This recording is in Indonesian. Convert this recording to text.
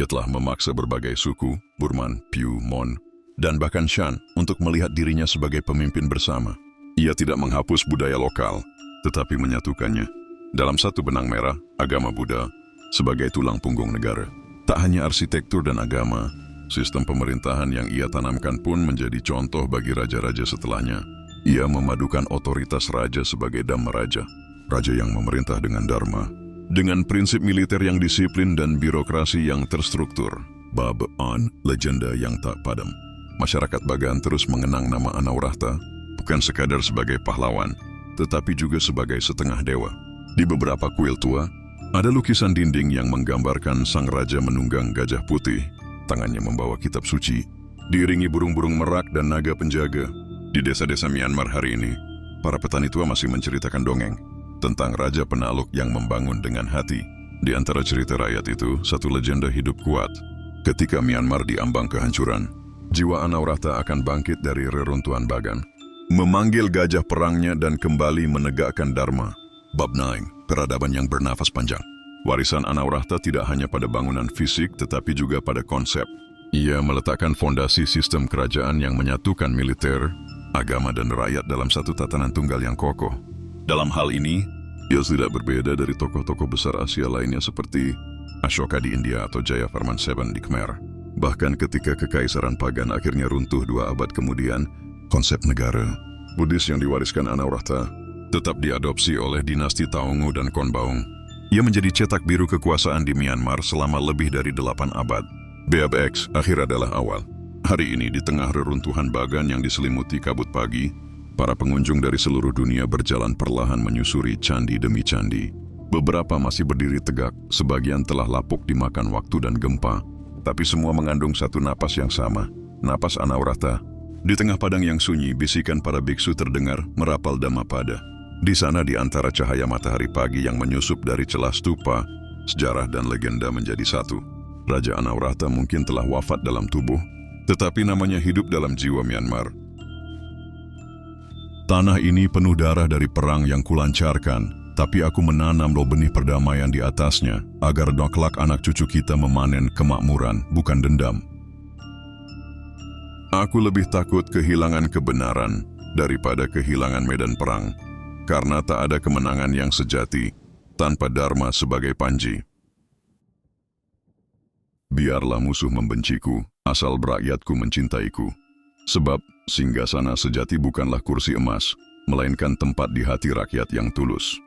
telah memaksa berbagai suku, Burman, Piu, Mon, dan bahkan Shan untuk melihat dirinya sebagai pemimpin bersama. Ia tidak menghapus budaya lokal, tetapi menyatukannya dalam satu benang merah, agama Buddha, sebagai tulang punggung negara. Tak hanya arsitektur dan agama, sistem pemerintahan yang ia tanamkan pun menjadi contoh bagi raja-raja setelahnya. Ia memadukan otoritas raja sebagai Dhamma Raja, raja yang memerintah dengan Dharma, dengan prinsip militer yang disiplin dan birokrasi yang terstruktur. Babaan, legenda yang tak padam. Masyarakat Bagan terus mengenang nama Anawrahta, bukan sekadar sebagai pahlawan, tetapi juga sebagai setengah dewa. Di beberapa kuil tua, ada lukisan dinding yang menggambarkan sang raja menunggang gajah putih, tangannya membawa kitab suci, diiringi burung-burung merak dan naga penjaga. Di desa-desa Myanmar hari ini, para petani tua masih menceritakan dongeng tentang raja penakluk yang membangun dengan hati. Di antara cerita rakyat itu, satu legenda hidup kuat. Ketika Myanmar diambang kehancuran, jiwa Anawrahta akan bangkit dari reruntuhan Bagan, memanggil gajah perangnya dan kembali menegakkan Dharma. Bab 9, peradaban yang bernafas panjang. Warisan Anawrahta tidak hanya pada bangunan fisik, tetapi juga pada konsep. Ia meletakkan fondasi sistem kerajaan yang menyatukan militer, agama dan rakyat dalam satu tatanan tunggal yang kokoh. Dalam hal ini, ia tidak berbeda dari tokoh-tokoh besar Asia lainnya seperti Ashoka di India atau Jayavarman VII di Khmer. Bahkan ketika kekaisaran Pagan akhirnya runtuh 2 abad kemudian, konsep negara Buddhis yang diwariskan Anawrahta tetap diadopsi oleh dinasti Taungu dan Konbaung. Ia menjadi cetak biru kekuasaan di Myanmar selama lebih dari 8 abad. Bab X, akhir adalah awal. Hari ini di tengah reruntuhan Bagan yang diselimuti kabut pagi, para pengunjung dari seluruh dunia berjalan perlahan menyusuri candi demi candi. Beberapa masih berdiri tegak, sebagian telah lapuk dimakan waktu dan gempa, tapi semua mengandung satu napas yang sama, napas Anawrahta. Di tengah padang yang sunyi, bisikan para biksu terdengar merapal Dhammapada. Di sana di antara cahaya matahari pagi yang menyusup dari celah stupa, sejarah dan legenda menjadi satu. Raja Anawrahta mungkin telah wafat dalam tubuh, tetapi namanya hidup dalam jiwa Myanmar. Tanah ini penuh darah dari perang yang kulancarkan, tapi aku menanam benih perdamaian di atasnya, agar kelak anak cucu kita memanen kemakmuran, bukan dendam. Aku lebih takut kehilangan kebenaran daripada kehilangan medan perang, karena tak ada kemenangan yang sejati tanpa Dharma sebagai panji. Biarlah musuh membenciku, asal berakyatku mencintaiku. Sebab singgasana sejati bukanlah kursi emas, melainkan tempat di hati rakyat yang tulus.